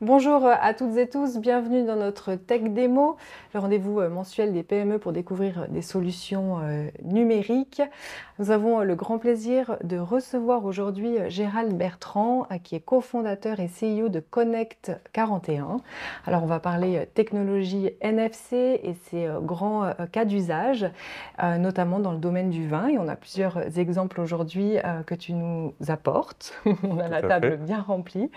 Bonjour à toutes et tous, bienvenue dans notre Tech Démo, le rendez-vous mensuel des PME pour découvrir des solutions numériques. Nous avons le grand plaisir de recevoir aujourd'hui Gérald Bertrand, qui est cofondateur et CEO de Connect 41. Alors on va parler technologie NFC et ses grands cas d'usage, notamment dans le domaine du vin. Et on a plusieurs exemples aujourd'hui que tu nous apportes. On a Tout la à table fait. bien remplie.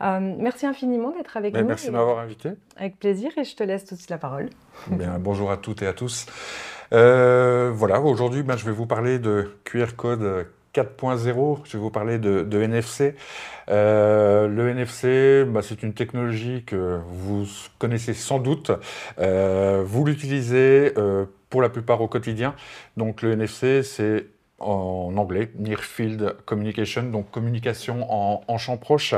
Merci infiniment d'être avec Ben, nous merci de et m'avoir invité. avec plaisir et je te laisse tout de suite la parole. Bien, bonjour à toutes et à tous. Voilà, aujourd'hui, je vais vous parler de QR code 4.0. Je vais vous parler de NFC. Le NFC, c'est une technologie que vous connaissez sans doute. Vous l'utilisez pour la plupart au quotidien. Donc le NFC, c'est en anglais, Near Field Communication, donc communication en champ proche.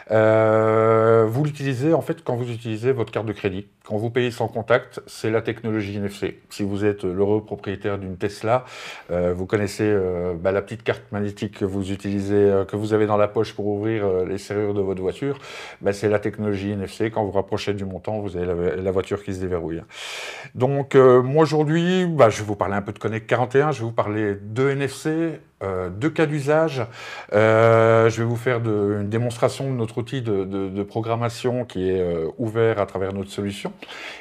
Vous l'utilisez en fait quand vous utilisez votre carte de crédit. Quand vous payez sans contact, c'est la technologie NFC. Si vous êtes l'heureux propriétaire d'une Tesla, vous connaissez la petite carte magnétique que vous utilisez, que vous avez dans la poche pour ouvrir les serrures de votre voiture, c'est la technologie NFC. Quand vous rapprochez du montant, vous avez la voiture qui se déverrouille. Donc moi aujourd'hui, je vais vous parler un peu de Connect 41, je vais vous parler de NFC, de cas d'usage. Je vais vous faire une démonstration de notre outil de programmation qui est ouvert à travers notre solution.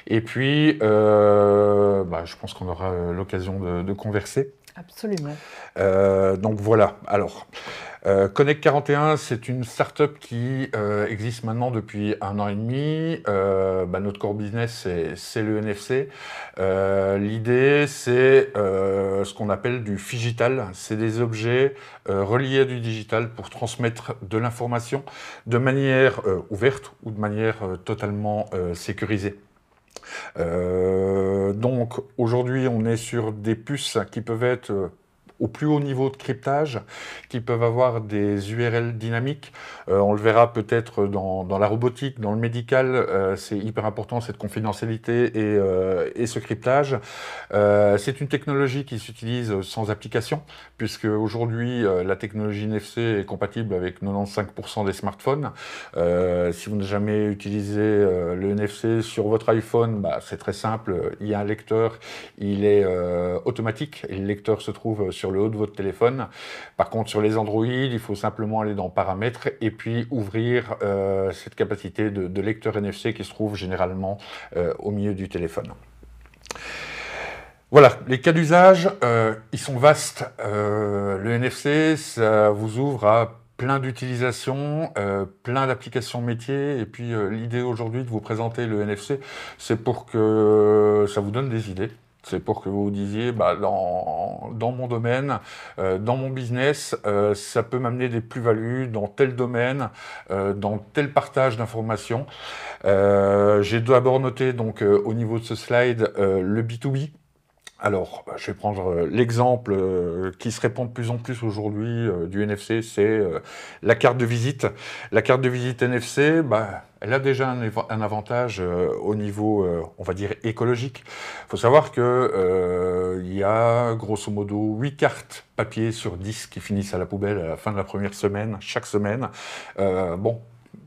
Et puis, je pense qu'on aura l'occasion de converser. Absolument. Donc voilà, alors, Connect 41, c'est une startup qui existe maintenant depuis 1 an et demi. Notre core business, c'est le NFC. L'idée, c'est ce qu'on appelle du phygital. C'est des objets reliés à du digital pour transmettre de l'information de manière ouverte ou de manière totalement sécurisée. Donc aujourd'hui, on est sur des puces qui peuvent être au plus haut niveau de cryptage, qui peuvent avoir des URL dynamiques. On le verra peut-être dans la robotique, dans le médical, c'est hyper important cette confidentialité et ce cryptage. C'est une technologie qui s'utilise sans application, puisque aujourd'hui la technologie NFC est compatible avec 95% des smartphones. Si vous n'avez jamais utilisé le NFC sur votre iPhone, c'est très simple, il y a un lecteur, il est automatique, et le lecteur se trouve sur le haut de votre téléphone. Par contre, sur les Android, il faut simplement aller dans Paramètres et puis ouvrir cette capacité de lecteur NFC qui se trouve généralement au milieu du téléphone. Voilà, les cas d'usage, ils sont vastes. Le NFC, ça vous ouvre à plein d'utilisations, plein d'applications métiers. Et puis l'idée aujourd'hui de vous présenter le NFC, c'est pour que ça vous donne des idées. C'est pour que vous disiez, dans mon domaine, dans mon business, ça peut m'amener des plus-values dans tel domaine, dans tel partage d'informations. J'ai d'abord noté donc au niveau de ce slide le B2B. Alors, je vais prendre l'exemple qui se répand de plus en plus aujourd'hui du NFC, c'est la carte de visite. La carte de visite NFC, elle a déjà un avantage au niveau, on va dire, écologique. Il faut savoir que il y a grosso modo 8 cartes papier sur 10 qui finissent à la poubelle à la fin de la première semaine, chaque semaine.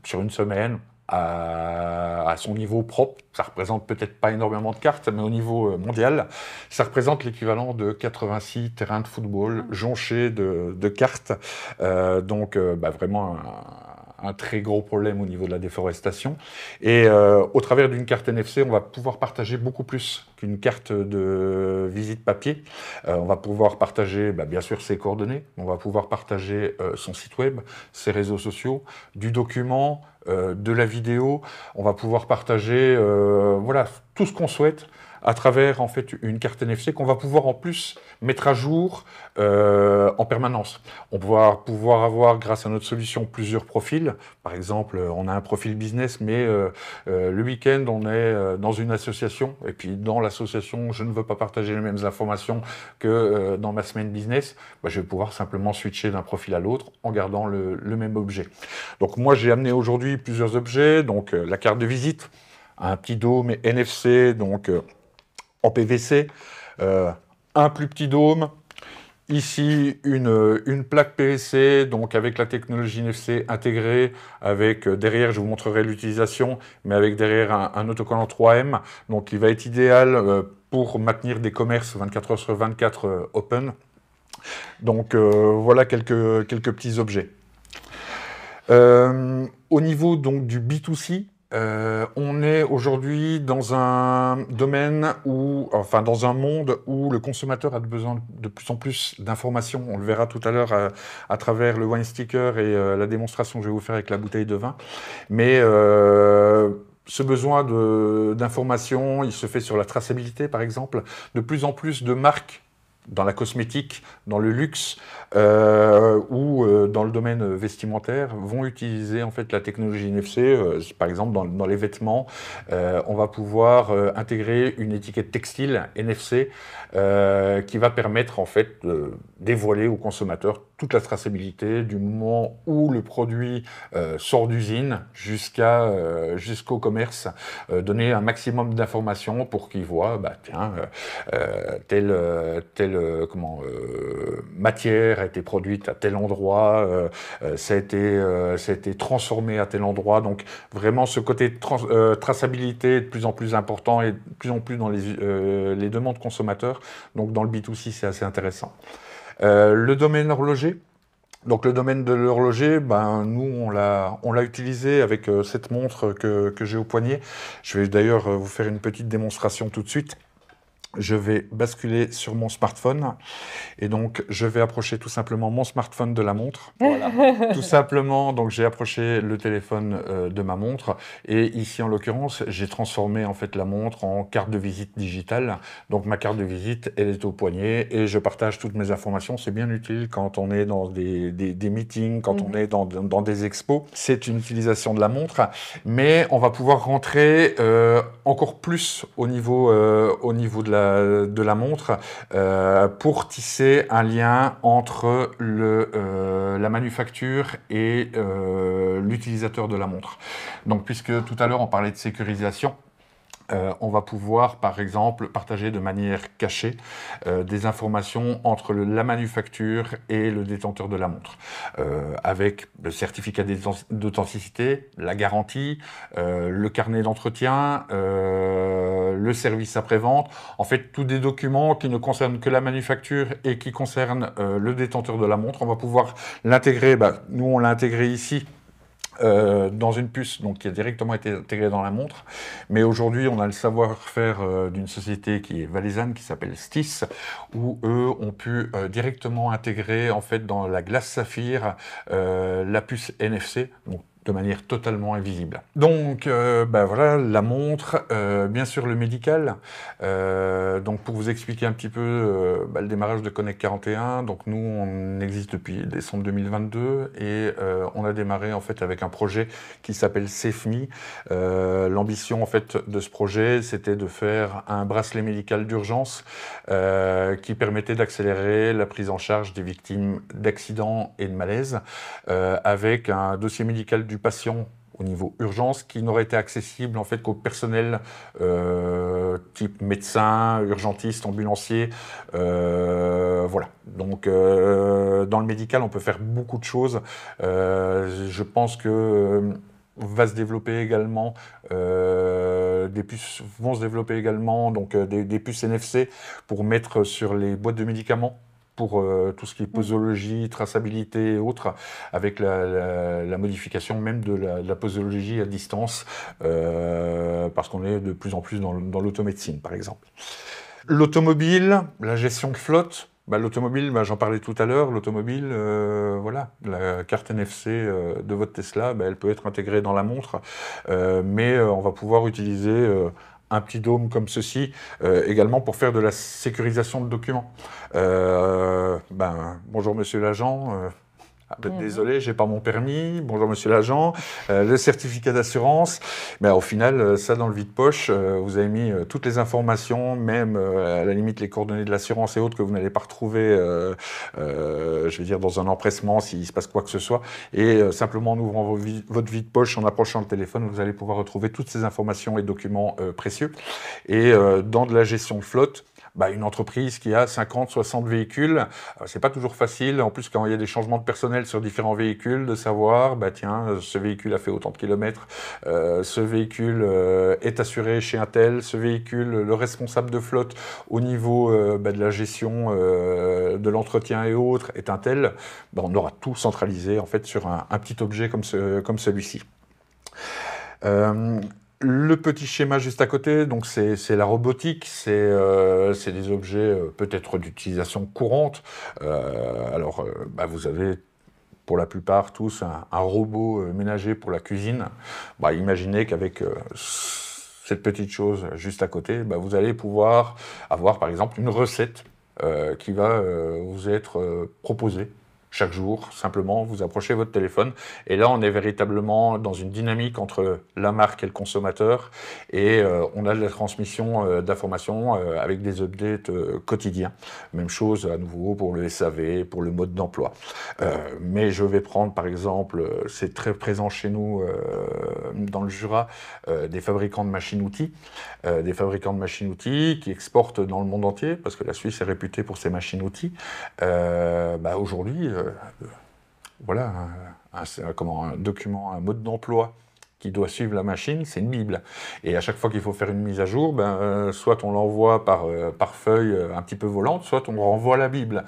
Sur une semaine, à son niveau propre, ça représente peut-être pas énormément de cartes, mais au niveau mondial, ça représente l'équivalent de 86 terrains de football jonchés de cartes. Vraiment un très gros problème au niveau de la déforestation. Et au travers d'une carte NFC, on va pouvoir partager beaucoup plus qu'une carte de visite papier. On va pouvoir partager, bien sûr, ses coordonnées. On va pouvoir partager son site web, ses réseaux sociaux, du document, de la vidéo. On va pouvoir partager tout ce qu'on souhaite à travers en fait une carte NFC qu'on va pouvoir en plus mettre à jour en permanence. On va pouvoir avoir, grâce à notre solution, plusieurs profils. Par exemple, on a un profil business, mais le week-end, on est dans une association. Et puis, dans l'association, je ne veux pas partager les mêmes informations que dans ma semaine business. Je vais pouvoir simplement switcher d'un profil à l'autre en gardant le même objet. Donc, moi, j'ai amené aujourd'hui plusieurs objets. Donc, la carte de visite, un petit dôme NFC, donc en PVC, un plus petit dôme, Ici, une plaque PSC, donc avec la technologie NFC intégrée, avec derrière, je vous montrerai l'utilisation, mais avec derrière un autocollant 3M, donc il va être idéal pour maintenir des commerces 24 heures sur 24 open. Donc voilà quelques petits objets. Au niveau donc du B2C, on est aujourd'hui dans un domaine enfin dans un monde où le consommateur a besoin de plus en plus d'informations. On le verra tout à l'heure à travers le wine sticker et la démonstration que je vais vous faire avec la bouteille de vin. Mais ce besoin d'informations, il se fait sur la traçabilité, par exemple. De plus en plus de marques dans la cosmétique, dans le luxe ou dans le domaine vestimentaire vont utiliser en fait la technologie NFC. Par exemple, dans les vêtements, on va pouvoir intégrer une étiquette textile NFC qui va permettre en fait de dévoiler au consommateur toute la traçabilité du moment où le produit sort d'usine jusqu'au commerce, donner un maximum d'informations pour qu'il voit, tiens, telle matière a été produite à tel endroit, ça a été transformé à tel endroit. Donc vraiment ce côté traçabilité est de plus en plus important et de plus en plus dans les demandes consommateurs. Donc dans le B2C, c'est assez intéressant. Le domaine horloger. Donc le domaine de l'horloger, nous on l'a utilisé avec cette montre que j'ai au poignet. Je vais d'ailleurs vous faire une petite démonstration tout de suite. Je vais basculer sur mon smartphone et donc je vais approcher tout simplement mon smartphone de la montre. Voilà. Tout simplement, donc j'ai approché le téléphone de ma montre et ici en l'occurrence, j'ai transformé en fait la montre en carte de visite digitale. Donc ma carte de visite, elle est au poignet et je partage toutes mes informations. C'est bien utile quand on est dans des meetings, quand on est dans des expos. C'est une utilisation de la montre, mais on va pouvoir rentrer encore plus au niveau de la montre pour tisser un lien entre la manufacture et l'utilisateur de la montre. Donc, puisque tout à l'heure on parlait de sécurisation, on va pouvoir, par exemple, partager de manière cachée des informations entre la manufacture et le détenteur de la montre, avec le certificat d'authenticité, la garantie, le carnet d'entretien, le service après-vente. En fait, tous des documents qui ne concernent que la manufacture et qui concernent le détenteur de la montre. On va pouvoir l'intégrer, nous on l'a intégré ici, dans une puce donc, qui a directement été intégrée dans la montre. Mais aujourd'hui, on a le savoir-faire d'une société qui est valaisanne, qui s'appelle Stis, où eux ont pu directement intégrer en fait, dans la glace saphir la puce NFC, donc de manière totalement invisible. Donc voilà, la montre, bien sûr le médical. Donc pour vous expliquer un petit peu le démarrage de Connect 41, donc nous on existe depuis décembre 2022 et on a démarré en fait avec un projet qui s'appelle SafeMe. L'ambition en fait de ce projet, c'était de faire un bracelet médical d'urgence qui permettait d'accélérer la prise en charge des victimes d'accidents et de malaises avec un dossier médical du patient au niveau urgence qui n'aurait été accessible en fait qu'au personnel type médecin, urgentiste, ambulancier, voilà. Donc dans le médical on peut faire beaucoup de choses. Je pense que va se développer également, des puces vont se développer également, donc des puces NFC pour mettre sur les boîtes de médicaments, pour tout ce qui est posologie, traçabilité et autres, avec la modification même de la posologie à distance, parce qu'on est de plus en plus dans l'automédecine, par exemple. L'automobile, la gestion de flotte. L'automobile, j'en parlais tout à l'heure, l'automobile, voilà, la carte NFC de votre Tesla, elle peut être intégrée dans la montre, mais on va pouvoir utiliser un petit dôme comme ceci, également pour faire de la sécurisation de documents. Bonjour monsieur l'agent, désolé, j'ai pas mon permis, bonjour monsieur l'agent, le certificat d'assurance, mais au final, ça dans le vide-poche, vous avez mis toutes les informations, même à la limite les coordonnées de l'assurance et autres que vous n'allez pas retrouver, je veux dire, dans un empressement s'il se passe quoi que ce soit, et simplement en ouvrant votre vide-poche, en approchant le téléphone, vous allez pouvoir retrouver toutes ces informations et documents précieux. Et dans de la gestion de flotte, une entreprise qui a 50, 60 véhicules, c'est pas toujours facile. En plus, quand il y a des changements de personnel sur différents véhicules, de savoir, tiens, ce véhicule a fait autant de kilomètres, ce véhicule est assuré chez un tel, ce véhicule, le responsable de flotte au niveau de la gestion de l'entretien et autres est un tel. On aura tout centralisé en fait sur un petit objet comme celui-ci. Le petit schéma juste à côté, donc c'est la robotique, c'est des objets peut-être d'utilisation courante. Vous avez pour la plupart tous un robot ménager pour la cuisine. Imaginez qu'avec cette petite chose juste à côté, vous allez pouvoir avoir par exemple une recette qui va vous être proposée. Chaque jour, simplement, vous approchez votre téléphone. Et là, on est véritablement dans une dynamique entre la marque et le consommateur. Et on a de la transmission d'informations avec des updates quotidiens. Même chose à nouveau pour le SAV, pour le mode d'emploi. Mais je vais prendre, par exemple, c'est très présent chez nous dans le Jura, des fabricants de machines-outils. Des fabricants de machines-outils qui exportent dans le monde entier, parce que la Suisse est réputée pour ses machines-outils. Aujourd'hui, voilà, un document, un mode d'emploi qui doit suivre la machine, c'est une Bible. Et à chaque fois qu'il faut faire une mise à jour, soit on l'envoie par feuille un petit peu volante, soit on renvoie la Bible.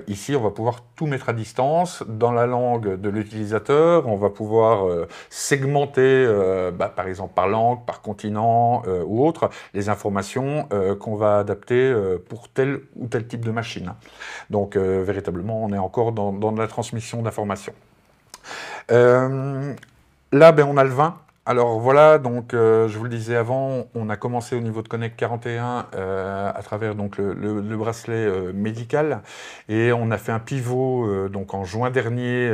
Ici, on va pouvoir tout mettre à distance, dans la langue de l'utilisateur. On va pouvoir segmenter, par exemple par langue, par continent ou autre, les informations qu'on va adapter pour tel ou tel type de machine. Donc, véritablement, on est encore dans de la transmission d'informations. Là, on a le vin. Alors voilà, donc je vous le disais avant, on a commencé au niveau de Connect 41 à travers donc le bracelet médical, et on a fait un pivot donc en juin dernier,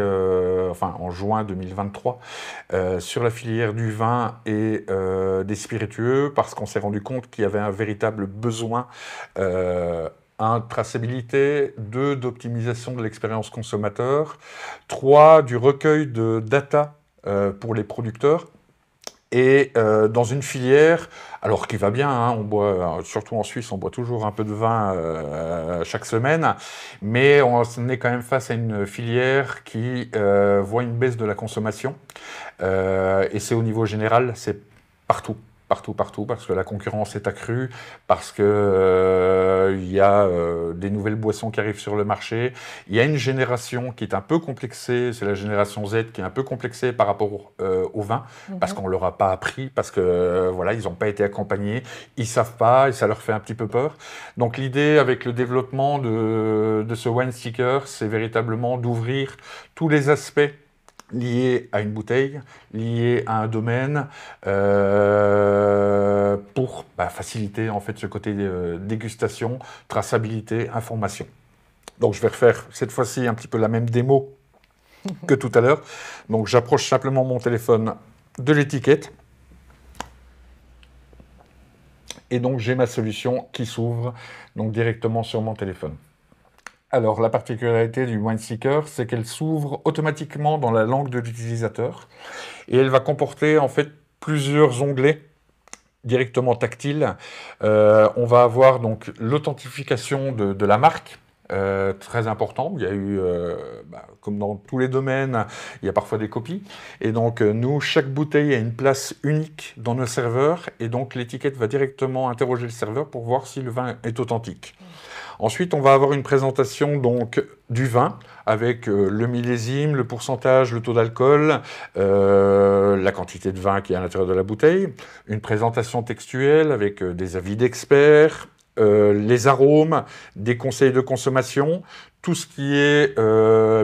en juin 2023, sur la filière du vin et des spiritueux, parce qu'on s'est rendu compte qu'il y avait un véritable besoin. Traçabilité, 2, d'optimisation de l'expérience consommateur, 3, du recueil de data pour les producteurs, et dans une filière, alors qui va bien, on boit, surtout en Suisse, on boit toujours un peu de vin chaque semaine, mais on est quand même face à une filière qui voit une baisse de la consommation, et c'est au niveau général, c'est partout, parce que la concurrence est accrue, parce que y a des nouvelles boissons qui arrivent sur le marché. Il y a une génération qui est un peu complexée, c'est la génération Z qui est un peu complexée par rapport au vin, parce qu'on leur a pas appris, parce que ils n'ont pas été accompagnés, ils savent pas et ça leur fait un petit peu peur. Donc l'idée avec le développement de ce wine sticker, c'est véritablement d'ouvrir tous les aspects liés à une bouteille, liés à un domaine, pour faciliter en fait ce côté dégustation, traçabilité, information. Donc je vais refaire cette fois-ci un petit peu la même démo que tout à l'heure. Donc j'approche simplement mon téléphone de l'étiquette. Et donc j'ai ma solution qui s'ouvre donc directement sur mon téléphone. Alors, la particularité du Wine Sticker, c'est qu'elle s'ouvre automatiquement dans la langue de l'utilisateur, et elle va comporter en fait plusieurs onglets directement tactiles. On va avoir donc l'authentification de la marque, très important. Il y a eu, comme dans tous les domaines, il y a parfois des copies. Et donc, nous, chaque bouteille a une place unique dans nos serveurs, et donc l'étiquette va directement interroger le serveur pour voir si le vin est authentique. Ensuite, on va avoir une présentation donc du vin avec le millésime, le pourcentage, le taux d'alcool, la quantité de vin qui est à l'intérieur de la bouteille, une présentation textuelle avec des avis d'experts, les arômes, des conseils de consommation, tout ce qui est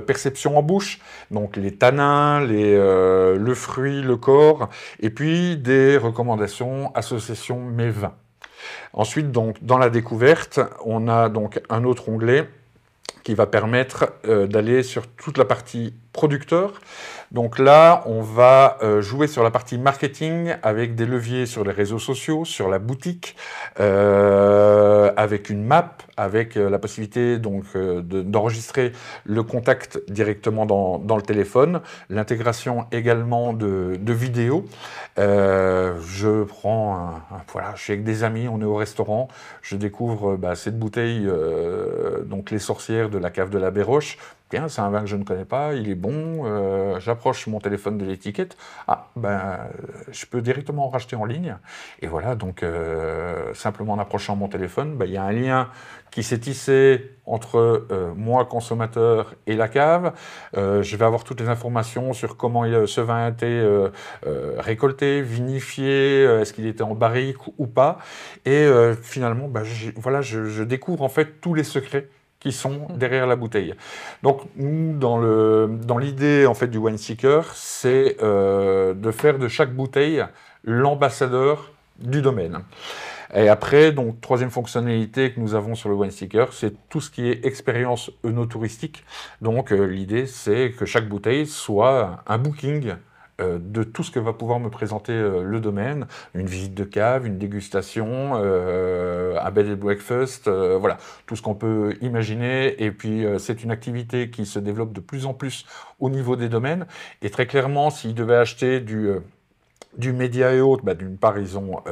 perception en bouche, donc les tanins, le fruit, le corps, et puis des recommandations, associations mets-vins. Ensuite, donc, dans la découverte, on a donc un autre onglet qui va permettre d'aller sur toute la partie producteur. Donc là, on va jouer sur la partie marketing avec des leviers sur les réseaux sociaux, sur la boutique, avec une map, avec la possibilité donc d'enregistrer le contact directement dans le téléphone, l'intégration également de vidéos. Je prends, voilà, je suis avec des amis, on est au restaurant, je découvre cette bouteille, donc les sorcières de la cave de la Béroche. Tiens, c'est un vin que je ne connais pas, il est bon, j'approche mon téléphone de l'étiquette, je peux directement en racheter en ligne. Et voilà, donc simplement en approchant mon téléphone, il y a un lien qui s'est tissé entre moi, consommateur, et la cave. Je vais avoir toutes les informations sur comment ce vin a été récolté, vinifié, est-ce qu'il était en barrique ou pas. Et finalement, je découvre en fait tous les secrets qui sont derrière la bouteille. Donc, nous, dans l'idée en fait du Wine Seeker, c'est de faire de chaque bouteille l'ambassadeur du domaine. Et après, donc, troisième fonctionnalité que nous avons sur le Wine Seeker, c'est tout ce qui est expérience œnotouristique. Donc, l'idée, c'est que chaque bouteille soit un booking de tout ce que va pouvoir me présenter le domaine, une visite de cave, une dégustation, un bed and breakfast, voilà, tout ce qu'on peut imaginer. Et puis, c'est une activité qui se développe de plus en plus au niveau des domaines. Et très clairement, s'ils devaient acheter du média et autres, d'une part, ils ont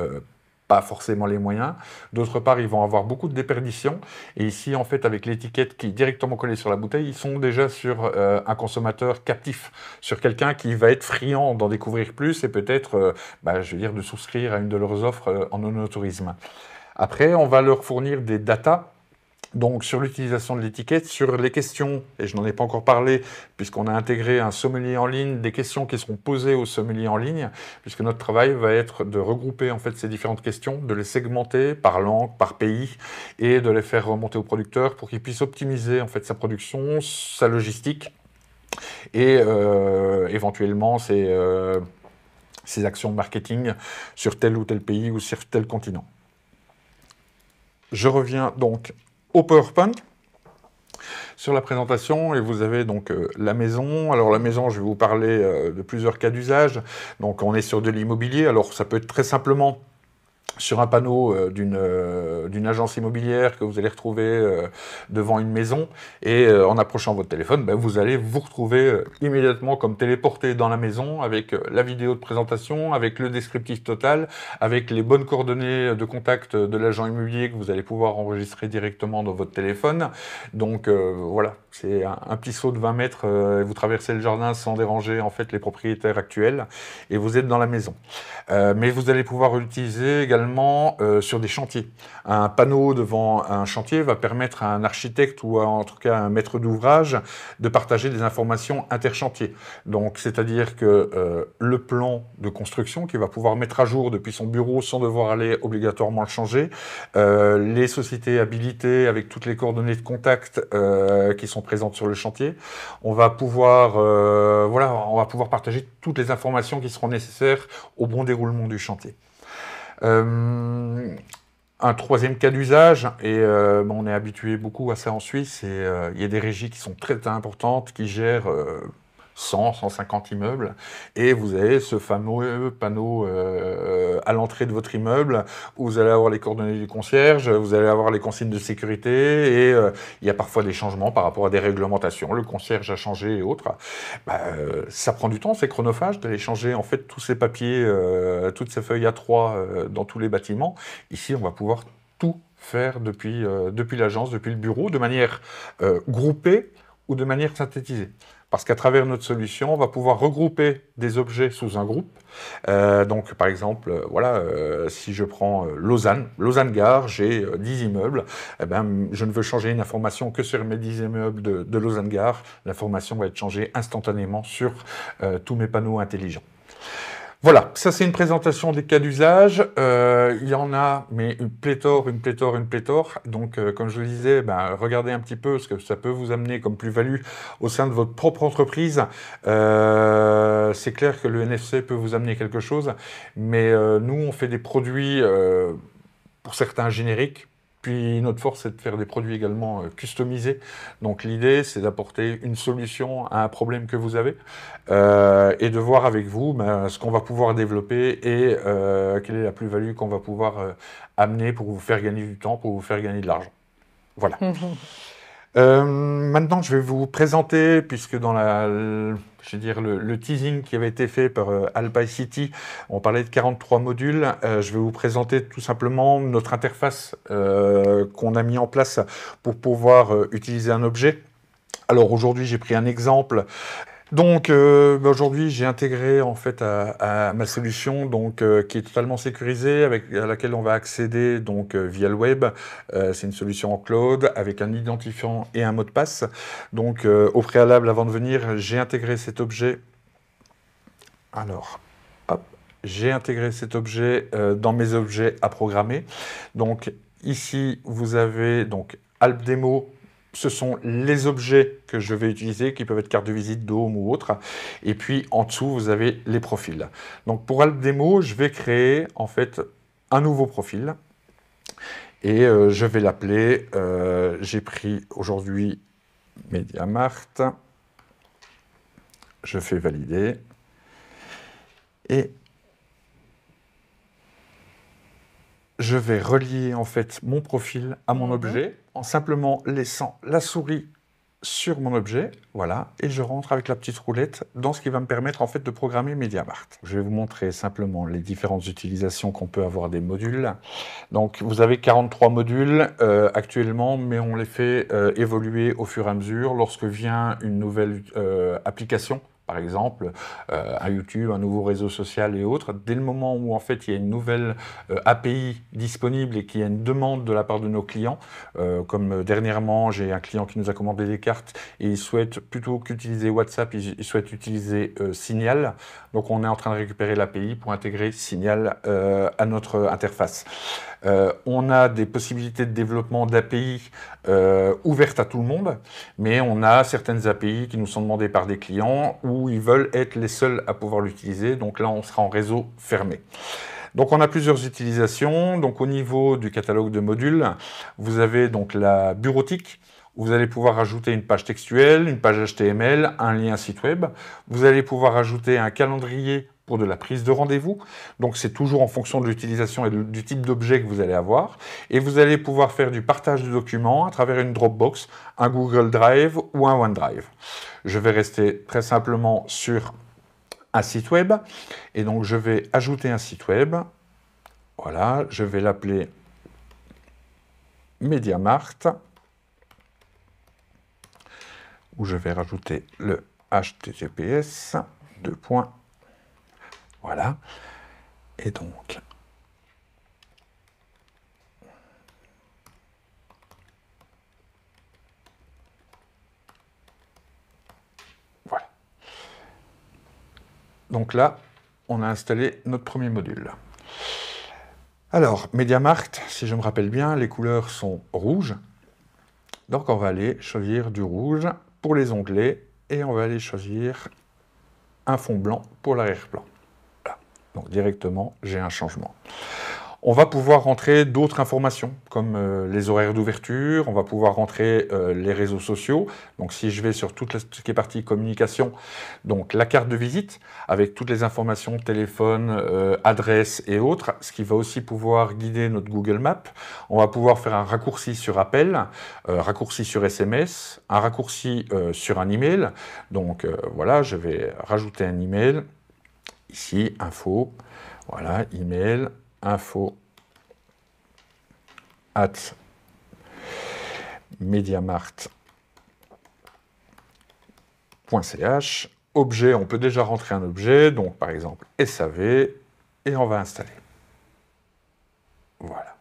pas forcément les moyens. D'autre part, ils vont avoir beaucoup de déperditions. Et ici, en fait, avec l'étiquette qui est directement collée sur la bouteille, ils sont déjà sur un consommateur captif, sur quelqu'un qui va être friand d'en découvrir plus et peut-être, de souscrire à une de leurs offres en œnotourisme. Après, on va leur fournir des datas. Donc sur l'utilisation de l'étiquette, sur les questions, et je n'en ai pas encore parlé, puisqu'on a intégré un sommelier en ligne, des questions qui seront posées au sommelier en ligne, puisque notre travail va être de regrouper en fait ces différentes questions, de les segmenter par langue, par pays, et de les faire remonter au producteur pour qu'il puisse optimiser en fait sa production, sa logistique, et éventuellement ses actions marketing sur tel ou tel pays ou sur tel continent. Je reviens donc au PowerPoint sur la présentation et vous avez donc la maison. Alors la maison, je vais vous parler de plusieurs cas d'usage. Donc on est sur de l'immobilier. Alors ça peut être très simplement sur un panneau d'une agence immobilière que vous allez retrouver devant une maison et en approchant votre téléphone, vous allez vous retrouver immédiatement comme téléporté dans la maison avec la vidéo de présentation, avec le descriptif total, avec les bonnes coordonnées de contact de l'agent immobilier que vous allez pouvoir enregistrer directement dans votre téléphone. Donc voilà, c'est un petit saut de 20 mètres, vous traversez le jardin sans déranger en fait les propriétaires actuels et vous êtes dans la maison. Mais vous allez pouvoir l'utiliser également sur des chantiers. Un panneau devant un chantier va permettre à un architecte ou en tout cas à un maître d'ouvrage de partager des informations interchantiers. Donc, c'est-à-dire que le plan de construction qu'il va pouvoir mettre à jour depuis son bureau sans devoir aller obligatoirement le changer, les sociétés habilitées avec toutes les coordonnées de contact qui sont présentes sur le chantier, on va pouvoir partager toutes les informations qui seront nécessaires au bon déroulement du chantier. Un troisième cas d'usage, et on est habitué beaucoup à ça en Suisse, et il y a des régies qui sont très importantes, qui gèrent 100, 150 immeubles, et vous avez ce fameux panneau à l'entrée de votre immeuble, où vous allez avoir les coordonnées du concierge, vous allez avoir les consignes de sécurité, et il y a parfois des changements par rapport à des réglementations, le concierge a changé et autres. Ça prend du temps, c'est chronophage d'aller changer en fait tous ces papiers, toutes ces feuilles A3 dans tous les bâtiments. Ici, on va pouvoir tout faire depuis l'agence, depuis le bureau, de manière groupée ou de manière synthétisée. Parce qu'à travers notre solution, on va pouvoir regrouper des objets sous un groupe. Donc, par exemple, si je prends Lausanne Gare, j'ai 10 immeubles. Je ne veux changer une information que sur mes 10 immeubles de Lausanne Gare. L'information va être changée instantanément sur tous mes panneaux intelligents. Voilà, ça c'est une présentation des cas d'usage. Il y en a, mais une pléthore. Donc, comme je le disais, regardez un petit peu ce que ça peut vous amener comme plus-value au sein de votre propre entreprise. C'est clair que le NFC peut vous amener quelque chose, mais nous, on fait des produits, pour certains génériques, Puis notre force, c'est de faire des produits également customisés. Donc l'idée, c'est d'apporter une solution à un problème que vous avez et de voir avec vous ce qu'on va pouvoir développer et quelle est la plus-value qu'on va pouvoir amener pour vous faire gagner du temps, pour vous faire gagner de l'argent. Voilà. Maintenant, je vais vous présenter, puisque dans je veux dire, le teasing qui avait été fait par Alpine City, on parlait de 43 modules. Je vais vous présenter tout simplement notre interface qu'on a mis en place pour pouvoir utiliser un objet. Alors aujourd'hui, j'ai pris un exemple. Donc aujourd'hui, j'ai intégré en fait à ma solution qui est totalement sécurisée, à laquelle on va accéder via le web. C'est une solution en cloud avec un identifiant et un mot de passe. Donc au préalable, avant de venir, j'ai intégré cet objet. Alors, hop, j'ai intégré cet objet dans mes objets à programmer. Donc ici, vous avez Alp Demo. Ce sont les objets que je vais utiliser, qui peuvent être carte de visite, dôme ou autre. Et puis, en dessous, vous avez les profils. Donc, pour Alp Demo, je vais créer, en fait, un nouveau profil. Et je vais l'appeler, j'ai pris aujourd'hui MediaMarkt. Je fais valider. Et je vais relier en fait mon profil à mon objet en simplement laissant la souris sur mon objet, voilà, et je rentre avec la petite roulette dans ce qui va me permettre en fait de programmer MediaMarkt. Je vais vous montrer simplement les différentes utilisations qu'on peut avoir des modules. Donc vous avez 43 modules actuellement, mais on les fait évoluer au fur et à mesure lorsque vient une nouvelle application. Par exemple, un YouTube, un nouveau réseau social et autres, dès le moment où en fait il y a une nouvelle API disponible et qu'il y a une demande de la part de nos clients, comme dernièrement j'ai un client qui nous a commandé des cartes et il souhaite plutôt qu'utiliser WhatsApp, il souhaite utiliser Signal. Donc on est en train de récupérer l'API pour intégrer Signal à notre interface. On a des possibilités de développement d'API ouvertes à tout le monde, mais on a certaines API qui nous sont demandées par des clients où ils veulent être les seuls à pouvoir l'utiliser. Donc là, on sera en réseau fermé. Donc on a plusieurs utilisations. Donc au niveau du catalogue de modules, vous avez donc la bureautique. Vous allez pouvoir ajouter une page textuelle, une page HTML, un lien site web. Vous allez pouvoir ajouter un calendrier pour de la prise de rendez-vous. Donc c'est toujours en fonction de l'utilisation et du type d'objet que vous allez avoir. Et vous allez pouvoir faire du partage de documents à travers une Dropbox, un Google Drive ou un OneDrive. Je vais rester très simplement sur un site web. Et donc je vais ajouter un site web. Voilà, je vais l'appeler MediaMarkt, où je vais rajouter le HTTPS, voilà, et donc, voilà. Donc là, on a installé notre premier module. Alors, MediaMarkt, si je me rappelle bien, les couleurs sont rouges. Donc on va aller choisir du rouge pour les onglets et on va aller choisir un fond blanc pour l'arrière-plan. Voilà. Donc directement, j'ai un changement. On va pouvoir rentrer d'autres informations, comme les horaires d'ouverture, on va pouvoir rentrer les réseaux sociaux. Donc si je vais sur tout ce qui est partie communication, donc la carte de visite, avec toutes les informations, téléphone, adresse et autres, ce qui va aussi pouvoir guider notre Google Maps. On va pouvoir faire un raccourci sur appel, raccourci sur SMS, un raccourci sur un email. Donc voilà, je vais rajouter un email, ici, info, voilà, email, info at mediamarkt.ch. Objet, on peut déjà rentrer un objet, donc par exemple SAV, et on va installer. Voilà.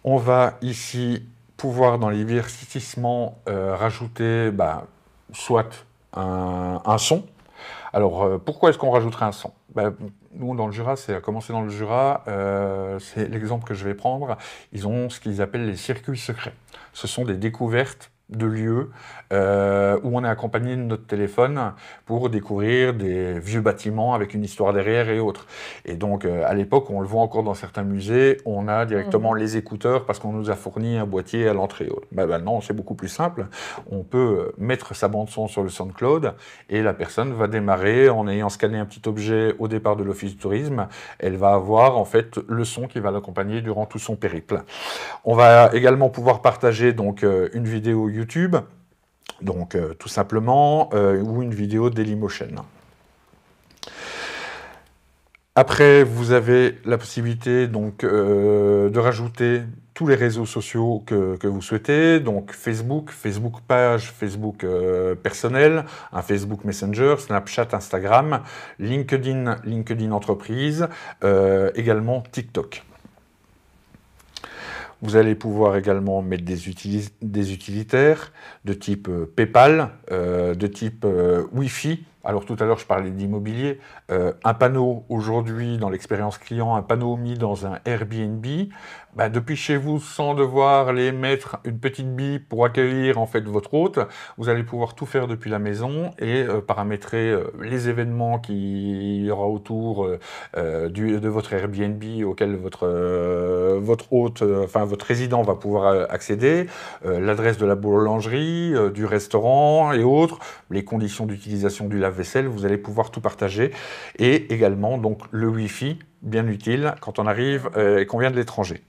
On va ici pouvoir dans les divertissements rajouter soit un son. Alors, pourquoi est-ce qu'on rajouterait un son? Nous, dans le Jura, c'est à commencer dans le Jura, c'est l'exemple que je vais prendre. Ils ont ce qu'ils appellent les circuits secrets. Ce sont des découvertes de lieux où on est accompagné de notre téléphone pour découvrir des vieux bâtiments avec une histoire derrière et autres. Et donc, à l'époque, on le voit encore dans certains musées, on a directement les écouteurs parce qu'on nous a fourni un boîtier à l'entrée. Maintenant, c'est beaucoup plus simple. On peut mettre sa bande-son sur le SoundCloud et la personne va démarrer en ayant scanné un petit objet au départ de l'Office du tourisme. Elle va avoir en fait le son qui va l'accompagner durant tout son périple. On va également pouvoir partager donc une vidéo YouTube, donc tout simplement, ou une vidéo Dailymotion. Après, vous avez la possibilité donc de rajouter tous les réseaux sociaux que vous souhaitez, donc Facebook page, Facebook personnel, un Facebook Messenger, Snapchat, Instagram, LinkedIn entreprise, également TikTok. Vous allez pouvoir également mettre des utilitaires de type PayPal, de type Wi-Fi. Alors tout à l'heure, je parlais d'immobilier. Un panneau aujourd'hui dans l'expérience client, un panneau mis dans un Airbnb, depuis chez vous, sans devoir aller mettre une petite bille pour accueillir en fait votre hôte, vous allez pouvoir tout faire depuis la maison et paramétrer les événements qu'il y aura autour de votre Airbnb auquel votre hôte, votre résident va pouvoir accéder, l'adresse de la boulangerie, du restaurant et autres, les conditions d'utilisation du lave-vaisselle, vous allez pouvoir tout partager et également donc le Wi-Fi, bien utile quand on arrive et qu'on vient de l'étranger.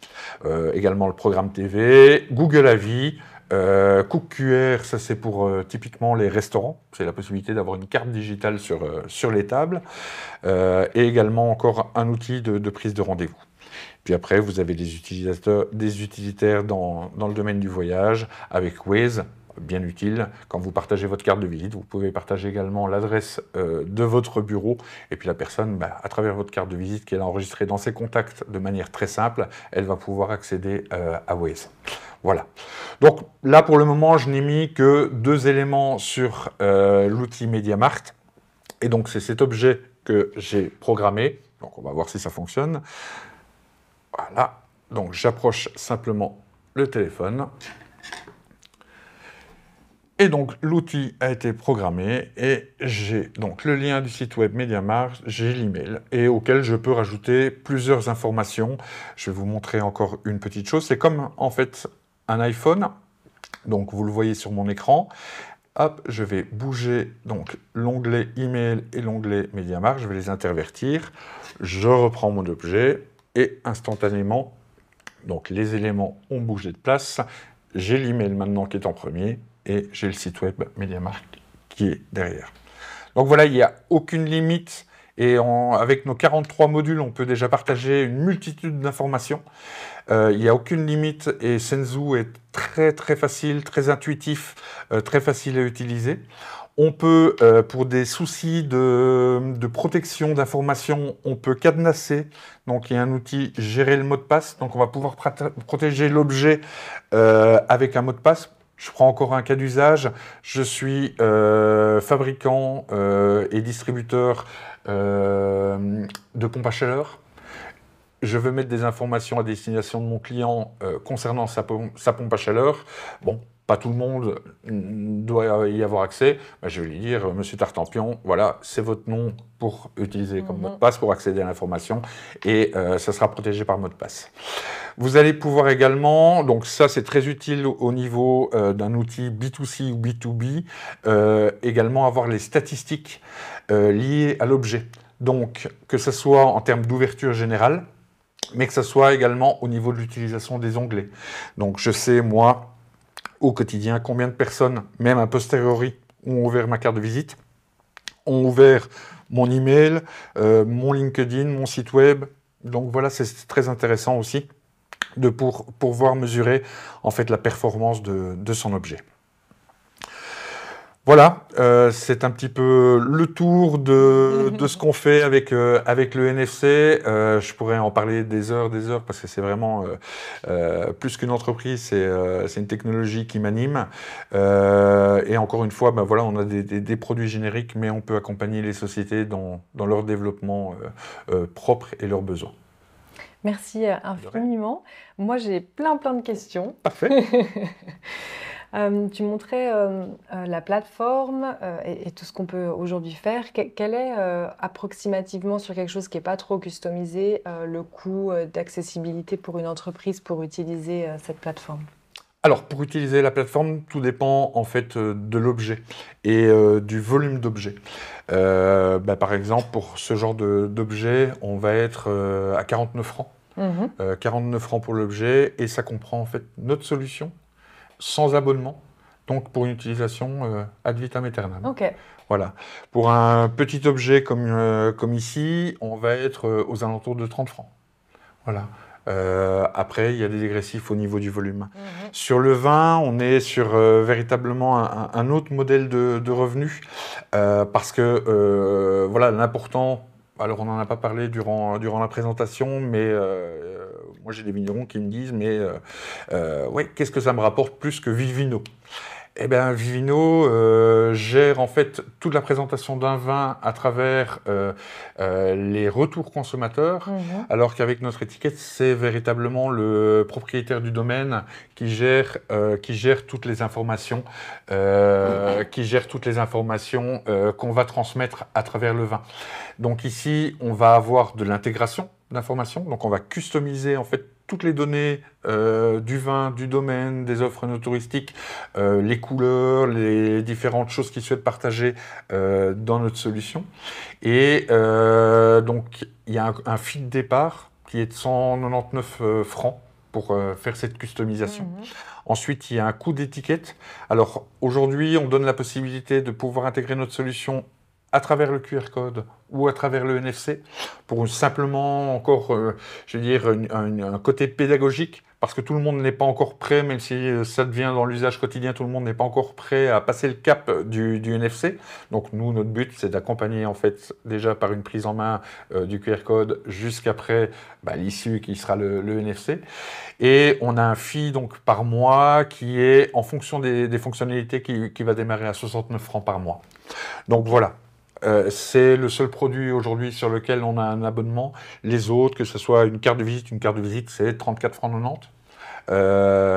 Également le programme TV, Google Avis, Cook QR, ça c'est pour typiquement les restaurants, c'est la possibilité d'avoir une carte digitale sur les tables, et également encore un outil de prise de rendez-vous. Puis après, vous avez des utilitaires dans le domaine du voyage, avec Waze, bien utile. Quand vous partagez votre carte de visite, vous pouvez partager également l'adresse de votre bureau. Et puis la personne, à travers votre carte de visite qu'elle a enregistrée dans ses contacts de manière très simple, elle va pouvoir accéder à Waze. Voilà. Donc là, pour le moment, je n'ai mis que 2 éléments sur l'outil MediaMarkt. Et donc, c'est cet objet que j'ai programmé. Donc, on va voir si ça fonctionne. Voilà. Donc, j'approche simplement le téléphone. Et donc, l'outil a été programmé et j'ai donc le lien du site web MediaMarkt, j'ai l'email et auquel je peux rajouter plusieurs informations. Je vais vous montrer encore une petite chose. C'est comme, en fait, un iPhone. Donc, vous le voyez sur mon écran. Hop, je vais bouger donc l'onglet email et l'onglet MediaMarkt. Je vais les intervertir. Je reprends mon objet et instantanément, donc les éléments ont bougé de place. J'ai l'email maintenant qui est en premier. Et j'ai le site web MediaMarkt qui est derrière. Donc voilà, il n'y a aucune limite. Et avec nos 43 modules, on peut déjà partager une multitude d'informations. Il n'y a aucune limite et Senzu est très très facile, très intuitif, très facile à utiliser. On peut, pour des soucis de protection d'informations, on peut cadenasser. Donc il y a un outil gérer le mot de passe. Donc on va pouvoir protéger l'objet avec un mot de passe. Je prends encore un cas d'usage. Je suis fabricant et distributeur de pompes à chaleur. Je veux mettre des informations à destination de mon client concernant sa pompe à chaleur. Bon, pas tout le monde doit y avoir accès. Je vais lui dire, Monsieur Tartampion, voilà, c'est votre nom pour utiliser comme mot de passe, pour accéder à l'information, et ça sera protégé par mot de passe. Vous allez pouvoir également, donc ça c'est très utile au niveau d'un outil B2C ou B2B, également avoir les statistiques liées à l'objet. Donc que ce soit en termes d'ouverture générale, mais que ce soit également au niveau de l'utilisation des onglets. Donc je sais, moi, au quotidien, combien de personnes, même a posteriori, ont ouvert ma carte de visite, ont ouvert mon email, mon LinkedIn, mon site web. Donc voilà, c'est très intéressant aussi de pouvoir mesurer en fait la performance de son objet. Voilà, c'est un petit peu le tour de ce qu'on fait avec le NFC. Je pourrais en parler des heures, parce que c'est vraiment plus qu'une entreprise, c'est une technologie qui m'anime. Et encore une fois, voilà, on a des produits génériques, mais on peut accompagner les sociétés dans leur développement propre et leurs besoins. Merci infiniment. Moi, j'ai plein de questions. Parfait. Tu montrais la plateforme et tout ce qu'on peut aujourd'hui faire. Quel est approximativement sur quelque chose qui n'est pas trop customisé le coût d'accessibilité pour une entreprise pour utiliser cette plateforme? Alors, pour utiliser la plateforme, tout dépend en fait de l'objet et du volume d'objet. Par exemple, pour ce genre d'objet, on va être à 49 francs. 49 francs pour l'objet et ça comprend en fait notre solution sans abonnement, donc pour une utilisation ad vitam aeternam. Ok. Voilà. Pour un petit objet comme ici, on va être aux alentours de 30 francs. Voilà. Après, il y a des dégressifs au niveau du volume. Sur le vin, on est sur véritablement un autre modèle de revenus parce que voilà, l'important. Alors, on n'en a pas parlé durant la présentation, mais moi, j'ai des vignerons qui me disent, mais ouais, qu'est-ce que ça me rapporte plus que Vivino? Eh bien, Vivino gère en fait toute la présentation d'un vin à travers les retours consommateurs, alors qu'avec notre étiquette, c'est véritablement le propriétaire du domaine qui gère toutes les informations, qu'on va transmettre à travers le vin. Donc ici, on va avoir de l'intégration d'informations, donc on va customiser en fait toutes les données du vin, du domaine, des offres touristiques, les couleurs, les différentes choses qu'ils souhaitent partager dans notre solution. Et donc, il y a un fee de départ qui est de 199 francs pour faire cette customisation. Ensuite, il y a un coût d'étiquette. Alors, aujourd'hui, on donne la possibilité de pouvoir intégrer notre solution à travers le QR code ou à travers le NFC, pour simplement encore, je veux dire, un côté pédagogique, parce que tout le monde n'est pas encore prêt, même si ça devient dans l'usage quotidien, tout le monde n'est pas encore prêt à passer le cap du NFC. Donc nous, notre but, c'est d'accompagner en fait déjà par une prise en main du QR code jusqu'après l'issue qui sera le NFC. Et on a un fee donc par mois qui est en fonction des fonctionnalités qui va démarrer à 69 francs par mois. Donc voilà. C'est le seul produit aujourd'hui sur lequel on a un abonnement. Les autres, que ce soit une carte de visite, c'est 34 francs 90.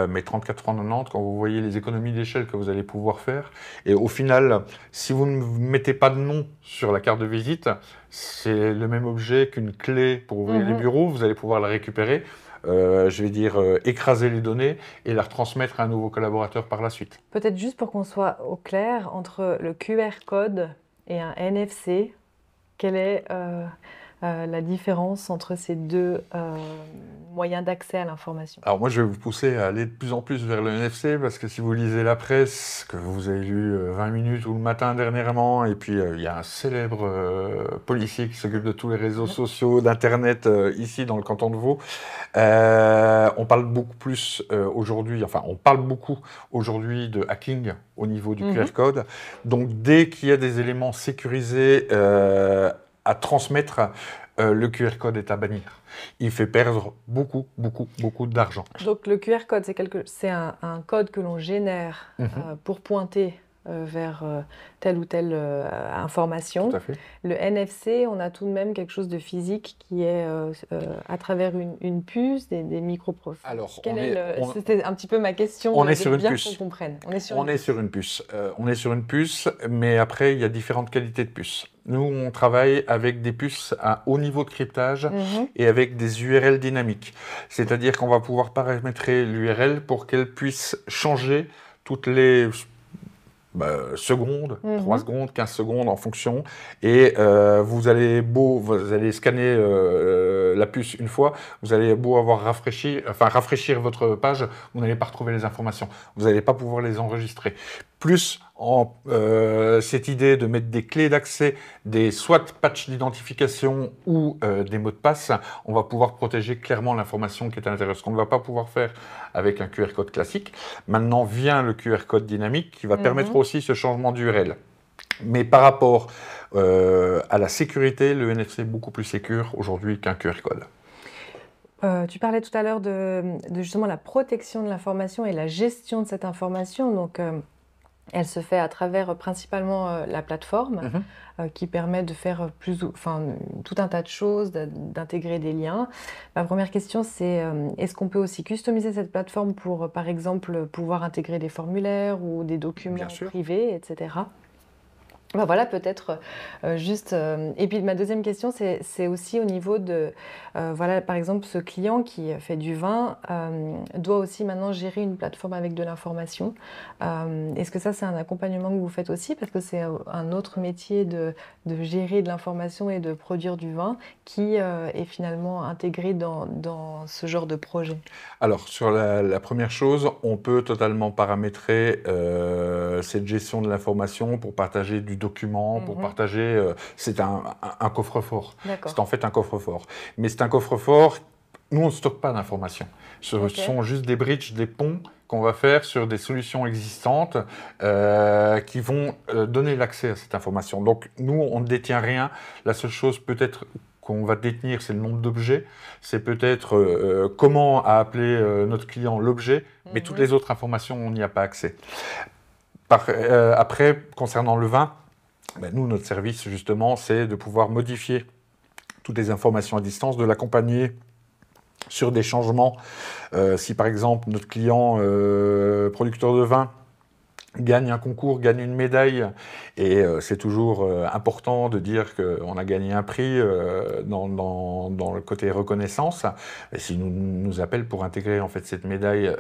Mais 34 francs 90, quand vous voyez les économies d'échelle que vous allez pouvoir faire, et au final, si vous ne mettez pas de nom sur la carte de visite, c'est le même objet qu'une clé pour ouvrir les bureaux, vous allez pouvoir la récupérer, je vais dire écraser les données et la retransmettre à un nouveau collaborateur par la suite. Peut-être juste pour qu'on soit au clair, entre le QR code et un NFC, quelle est la différence entre ces deux moyens d'accès à l'information? Alors moi, je vais vous pousser à aller de plus en plus vers le NFC, parce que si vous lisez la presse, que vous avez lu 20 minutes ou le matin dernièrement, et puis il y a un célèbre policier qui s'occupe de tous les réseaux sociaux, d'Internet, ici dans le canton de Vaud, on parle beaucoup plus aujourd'hui, enfin on parle beaucoup aujourd'hui de hacking au niveau du QR code. Donc dès qu'il y a des éléments sécurisés à transmettre, le QR code est à bannir. Il fait perdre beaucoup d'argent. Donc le QR code, c'est un code que l'on génère pour pointer vers telle ou telle information. Tout à fait. Le NFC, on a tout de même quelque chose de physique qui est à travers une puce, des microprocesseurs. Alors, c'était un petit peu ma question. On est sur une bien puce. qu'on comprenne. On est sur une puce. On est sur une puce, mais après, il y a différentes qualités de puces. Nous, on travaille avec des puces à haut niveau de cryptage et avec des URL dynamiques. C'est-à-dire qu'on va pouvoir paramétrer l'URL pour qu'elle puisse changer toutes les secondes, 3 secondes, 15 secondes en fonction. Et vous allez scanner la puce une fois, vous allez beau avoir rafraîchir votre page, vous n'allez pas retrouver les informations. Vous n'allez pas pouvoir les enregistrer. Plus cette idée de mettre des clés d'accès, soit patchs d'identification ou des mots de passe, on va pouvoir protéger clairement l'information qui est à l'intérieur. Ce qu'on ne va pas pouvoir faire avec un QR code classique. Maintenant vient le QR code dynamique qui va permettre aussi ce changement d'URL. Mais par rapport à la sécurité, le NFC est beaucoup plus sécure aujourd'hui qu'un QR code. Tu parlais tout à l'heure de justement la protection de l'information et la gestion de cette information. Donc, Elle se fait à travers principalement la plateforme qui permet de faire tout un tas de choses, d'intégrer des liens. Ma première question, c'est est-ce qu'on peut aussi customiser cette plateforme pour, par exemple, pouvoir intégrer des formulaires ou des documents Bien sûr. privés, etc. Ben voilà, peut-être juste. Et puis ma deuxième question, c'est aussi au niveau de, voilà, par exemple, ce client qui fait du vin doit aussi maintenant gérer une plateforme avec de l'information. Est-ce que ça, c'est un accompagnement que vous faites aussi? Parce que c'est un autre métier de gérer de l'information et de produire du vin qui est finalement intégré dans ce genre de projet. Alors, sur la première chose, on peut totalement paramétrer cette gestion de l'information pour partager du document, pour partager... c'est un coffre-fort. D'accord. C'est en fait un coffre-fort. Mais c'est un coffre-fort, nous on ne stocke pas d'informations. Ce sont juste des bridges, des ponts qu'on va faire sur des solutions existantes qui vont donner l'accès à cette information. Donc nous, on ne détient rien. La seule chose peut-être qu'on va détenir, c'est le nombre d'objets, c'est peut-être comment a appelé notre client l'objet, mais toutes les autres informations, on n'y a pas accès. Après, concernant le vin, nous, notre service, justement, c'est de pouvoir modifier toutes les informations à distance, de l'accompagner sur des changements. Si, par exemple, notre client producteur de vin gagne un concours, gagne une médaille, et c'est toujours important de dire qu'on a gagné un prix dans le côté reconnaissance. Et s'il nous appelle pour intégrer en fait cette médaille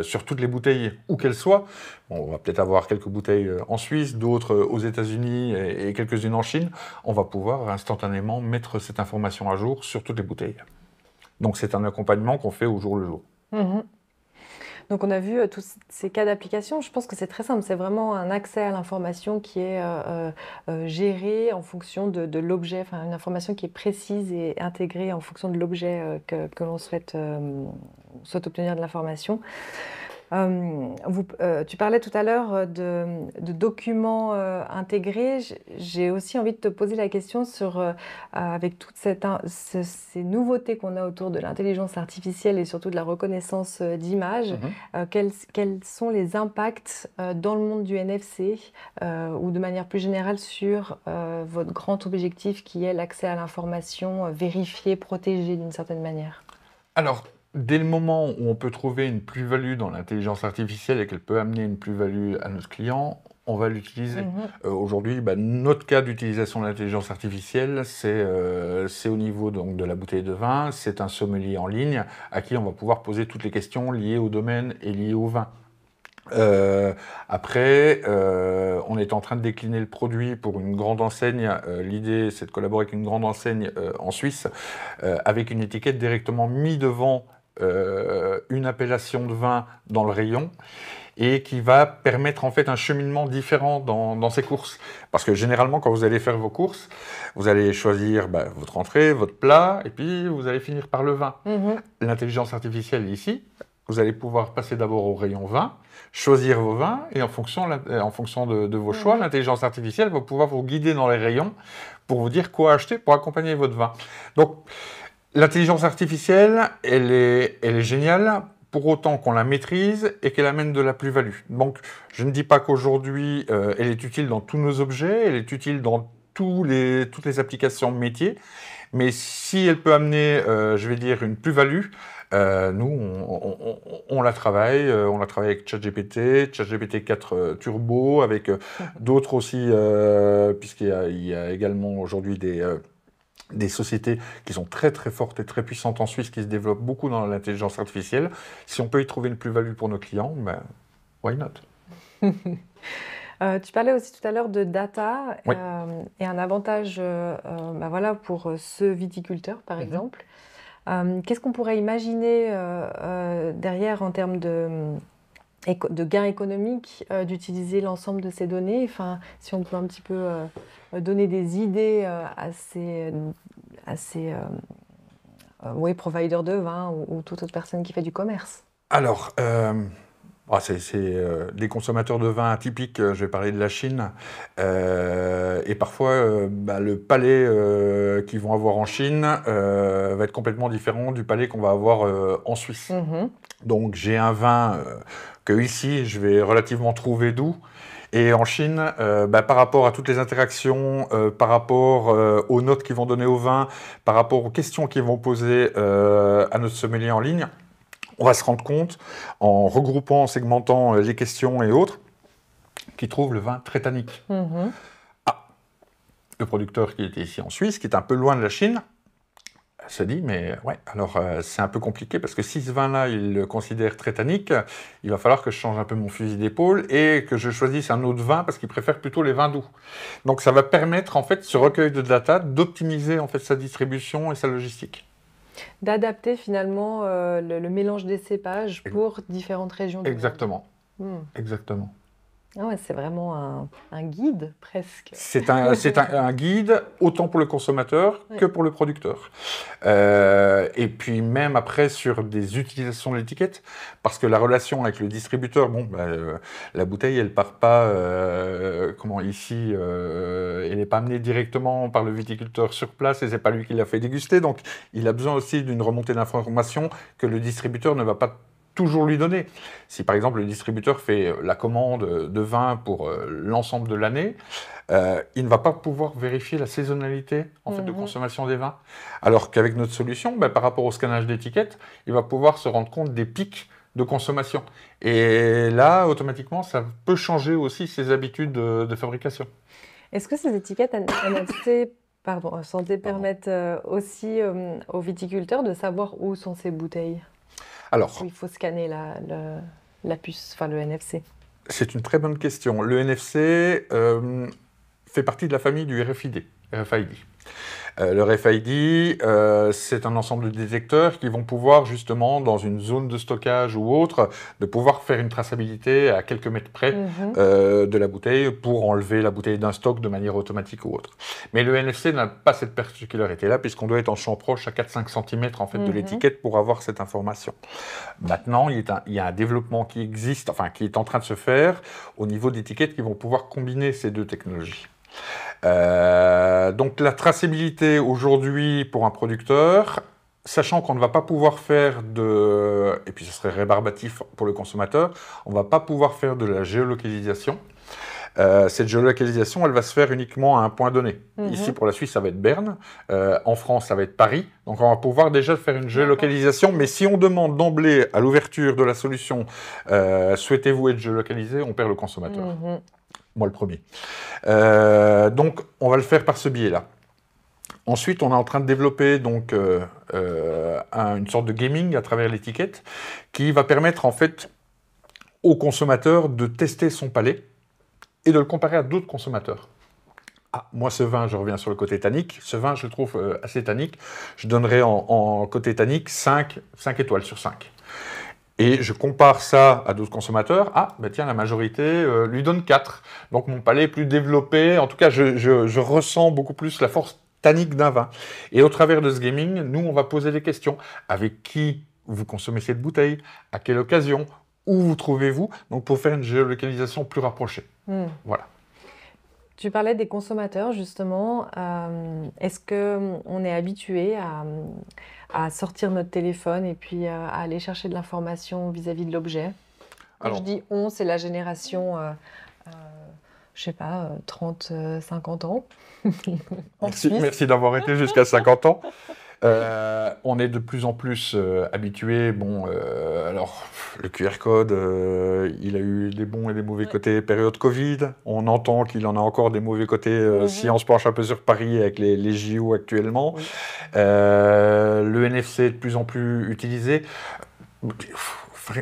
sur toutes les bouteilles, où qu'elles soient, on va peut-être avoir quelques bouteilles en Suisse, d'autres aux États-Unis et quelques-unes en Chine, on va pouvoir instantanément mettre cette information à jour sur toutes les bouteilles. Donc c'est un accompagnement qu'on fait au jour le jour. Donc on a vu tous ces cas d'application. Je pense que c'est très simple. C'est vraiment un accès à l'information qui est géré en fonction de l'objet, enfin une information qui est précise et intégrée en fonction de l'objet que l'on souhaite obtenir de l'information. Tu parlais tout à l'heure de documents intégrés. J'ai aussi envie de te poser la question sur, avec toutes ces nouveautés qu'on a autour de l'intelligence artificielle et surtout de la reconnaissance d'images, quels sont les impacts dans le monde du NFC ou de manière plus générale sur votre grand objectif qui est l'accès à l'information vérifiée, protégée d'une certaine manière? Alors, dès le moment où on peut trouver une plus-value dans l'intelligence artificielle et qu'elle peut amener une plus-value à notre client, on va l'utiliser. Aujourd'hui, notre cas d'utilisation de l'intelligence artificielle, c'est au niveau donc, de la bouteille de vin, c'est un sommelier en ligne à qui on va pouvoir poser toutes les questions liées au domaine et liées au vin. Après, on est en train de décliner le produit pour une grande enseigne. L'idée, c'est de collaborer avec une grande enseigne en Suisse, avec une étiquette directement mise devant une appellation de vin dans le rayon, et qui va permettre en fait un cheminement différent dans ses courses. Parce que généralement, quand vous allez faire vos courses, vous allez choisir votre entrée, votre plat, et puis vous allez finir par le vin. L'intelligence artificielle ici, vous allez pouvoir passer d'abord au rayon vin, choisir vos vins, et en fonction de vos choix, l'intelligence artificielle va pouvoir vous guider dans les rayons pour vous dire quoi acheter pour accompagner votre vin. Donc, l'intelligence artificielle, elle est géniale, pour autant qu'on la maîtrise et qu'elle amène de la plus-value. Donc, je ne dis pas qu'aujourd'hui, elle est utile dans tous nos objets, elle est utile dans toutes les applications métiers, mais si elle peut amener, je vais dire, une plus-value, nous, on la travaille. On la travaille avec ChatGPT, ChatGPT 4 Turbo, avec d'autres aussi, puisqu'il y a également aujourd'hui des sociétés qui sont très très fortes et très puissantes en Suisse, qui se développent beaucoup dans l'intelligence artificielle. Si on peut y trouver une plus-value pour nos clients, why not? Tu parlais aussi tout à l'heure de data Oui. et un avantage voilà, pour ce viticulteur, par exemple. Qu'est-ce qu'on pourrait imaginer derrière en termes de gains économiques d'utiliser l'ensemble de ces données? Enfin, si on peut un petit peu donner des idées à ces providers de vin ou toute autre personne qui fait du commerce. Alors, c'est des consommateurs de vin atypiques, je vais parler de la Chine, et parfois le palais qu'ils vont avoir en Chine va être complètement différent du palais qu'on va avoir en Suisse. Donc j'ai un vin que ici je vais relativement trouver doux, Et en Chine, par rapport à toutes les interactions, par rapport aux notes qu'ils vont donner au vin, par rapport aux questions qu'ils vont poser à notre sommelier en ligne, on va se rendre compte, en regroupant, en segmentant les questions et autres, qu'ils trouvent le vin très tannique. Mhm. Le producteur qui était ici en Suisse, qui est un peu loin de la Chine, se dit, mais ouais, alors c'est un peu compliqué parce que si ce vin-là, il le considère très tannique, il va falloir que je change un peu mon fusil d'épaule et que je choisisse un autre vin parce qu'il préfère plutôt les vins doux. Donc ça va permettre, en fait, ce recueil de data, d'optimiser en fait sa distribution et sa logistique. D'adapter finalement le mélange des cépages pour différentes régions du monde. Exactement, Hmm. exactement. Ah ouais, c'est vraiment un guide presque. C'est un guide autant pour le consommateur que pour le producteur. Et puis même après sur des utilisations de l'étiquette, parce que la relation avec le distributeur, la bouteille elle part pas, ici, elle n'est pas amenée directement par le viticulteur sur place et c'est pas lui qui l'a fait déguster, donc il a besoin aussi d'une remontée d'informations que le distributeur ne va pas toujours lui donner. Si par exemple le distributeur fait la commande de vin pour l'ensemble de l'année, il ne va pas pouvoir vérifier la saisonnalité en fait, de consommation des vins. Alors qu'avec notre solution, par rapport au scannage d'étiquette, il va pouvoir se rendre compte des pics de consommation. Et là, automatiquement, ça peut changer aussi ses habitudes de fabrication. Est-ce que ces étiquettes NFC santé permettent aussi aux viticulteurs de savoir où sont ces bouteilles? Alors, où il faut scanner la puce, enfin le NFC. C'est une très bonne question. Le NFC fait partie de la famille du RFID. Le RFID, c'est un ensemble de détecteurs qui vont pouvoir justement, dans une zone de stockage ou autre, de pouvoir faire une traçabilité à quelques mètres près de la bouteille pour enlever la bouteille d'un stock de manière automatique ou autre. Mais le NFC n'a pas cette particularité-là puisqu'on doit être en champ proche à 4-5 cm en fait, de l'étiquette pour avoir cette information. Maintenant, il y a un développement qui existe, enfin qui est en train de se faire au niveau d'étiquettes qui vont pouvoir combiner ces deux technologies. Donc la traçabilité aujourd'hui pour un producteur, sachant qu'on ne va pas pouvoir faire et puis ce serait rébarbatif pour le consommateur, on ne va pas pouvoir faire de la géolocalisation. Cette géolocalisation, elle va se faire uniquement à un point donné. Ici, pour la Suisse, ça va être Berne. En France, ça va être Paris. Donc, on va pouvoir déjà faire une géolocalisation. Mais si on demande d'emblée à l'ouverture de la solution, souhaitez-vous être géolocalisé, on perd le consommateur. Moi, le premier. Donc, on va le faire par ce biais-là. Ensuite, on est en train de développer donc, une sorte de gaming à travers l'étiquette qui va permettre en fait au consommateur de tester son palais et de le comparer à d'autres consommateurs. Ah, moi, ce vin, je reviens sur le côté tannique, ce vin, je le trouve assez tannique. Je donnerais en côté tannique 5 étoiles sur 5. Et je compare ça à d'autres consommateurs. Ah, tiens, la majorité lui donne 4. Donc, mon palais est plus développé. En tout cas, je ressens beaucoup plus la force tannique d'un vin. Et au travers de ce gaming, nous, on va poser des questions. Avec qui vous consommez cette bouteille? À quelle occasion? Où vous trouvez-vous? Donc, pour faire une géolocalisation plus rapprochée. Voilà. Tu parlais des consommateurs, justement. Est-ce qu'on est habitué à sortir notre téléphone et puis à aller chercher de l'information vis-à-vis de l'objet? Quand je dis on, c'est la génération, je sais pas, 30, 50 ans. Merci d'avoir été jusqu'à 50 ans. On est de plus en plus habitué. Alors, le QR code, il a eu des bons et des mauvais côtés période Covid. On entend qu'il en a encore des mauvais côtés si on se penche un peu sur Paris avec les JO actuellement. Le NFC est de plus en plus utilisé.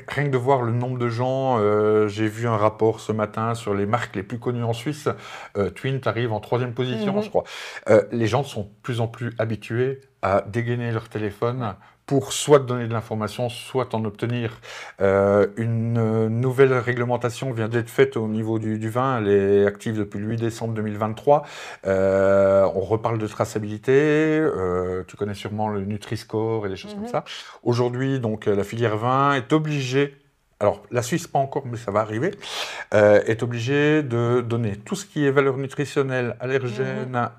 Rien que de voir le nombre de gens, j'ai vu un rapport ce matin sur les marques les plus connues en Suisse. Twint arrive en 3e position, je crois. Les gens sont de plus en plus habitués à dégainer leur téléphone pour soit donner de l'information, soit en obtenir. Une nouvelle réglementation vient d'être faite au niveau du vin. Elle est active depuis le 8 décembre 2023. On reparle de traçabilité. Tu connais sûrement le Nutri-Score et des choses comme ça. Aujourd'hui, donc, la filière vin est obligée alors la Suisse pas encore, mais ça va arriver, est obligée de donner tout ce qui est valeur nutritionnelle, allergènes,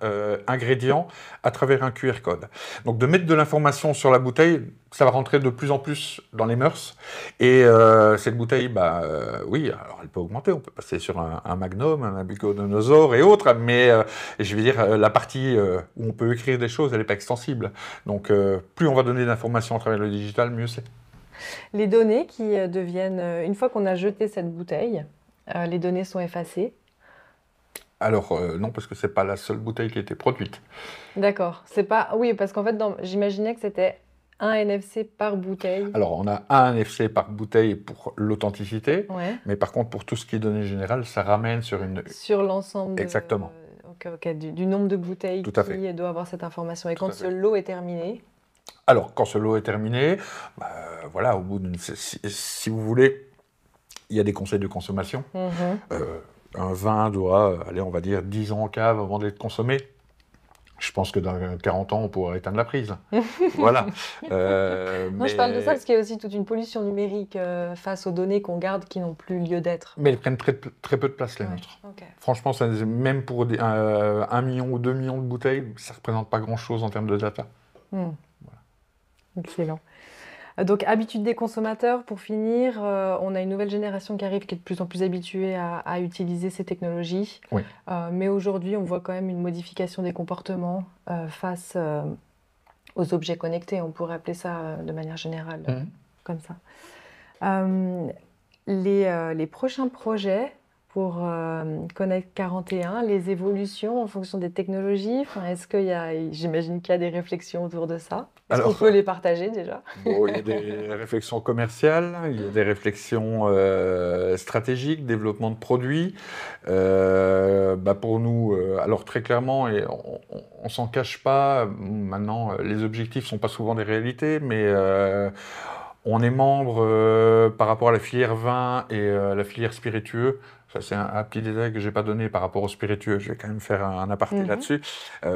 ingrédients, à travers un QR code. Donc de mettre de l'information sur la bouteille, ça va rentrer de plus en plus dans les mœurs. Et cette bouteille, oui, alors elle peut augmenter, on peut passer sur un Magnum, un Nabucodonosor et autres, mais je veux dire, la partie où on peut écrire des choses, elle n'est pas extensible. Donc plus on va donner d'informations à travers le digital, mieux c'est. Les données qui deviennent, une fois qu'on a jeté cette bouteille, les données sont effacées. Alors non, parce que c'est pas la seule bouteille qui a été produite. D'accord. C'est pas. Oui, parce qu'en fait, j'imaginais que c'était un NFC par bouteille. Alors on a un NFC par bouteille pour l'authenticité, Ouais. mais par contre pour tout ce qui est données générales, ça ramène sur une... Sur l'ensemble Exactement. du nombre de bouteilles Tout à qui fait. doit avoir cette information. Et Tout à quand fait. ce lot est terminé, Alors quand ce lot est terminé, voilà, au bout d'une... Si vous voulez, il y a des conseils de consommation. Un vin doit aller, on va dire, 10 ans en cave avant d'être consommé. Je pense que dans 40 ans, on pourra éteindre la prise. Voilà. Non, je parle de ça parce qu'il y a aussi toute une pollution numérique face aux données qu'on garde qui n'ont plus lieu d'être. Mais elles prennent très peu de place, les nôtres. Ok. Franchement, même pour 1 million ou 2 millions de bouteilles, ça ne représente pas grand-chose en termes de data. Voilà. Excellent. Donc, habitude des consommateurs, pour finir, on a une nouvelle génération qui arrive qui est de plus en plus habituée à utiliser ces technologies. Oui. Mais aujourd'hui, on voit quand même une modification des comportements face aux objets connectés. On pourrait appeler ça de manière générale, comme ça. Les prochains projets pour Connect 41, les évolutions en fonction des technologies, j'imagine qu'il y a des réflexions autour de ça. Est-ce qu'on peut les partager déjà? Bon, il y a des réflexions commerciales, il y a des réflexions stratégiques, développement de produits. Pour nous, alors très clairement, et on ne s'en cache pas, maintenant les objectifs ne sont pas souvent des réalités, mais on est membre par rapport à la filière vin et la filière spiritueux. Ça, c'est un petit détail que je n'ai pas donné par rapport aux spiritueux. Je vais quand même faire un aparté là-dessus.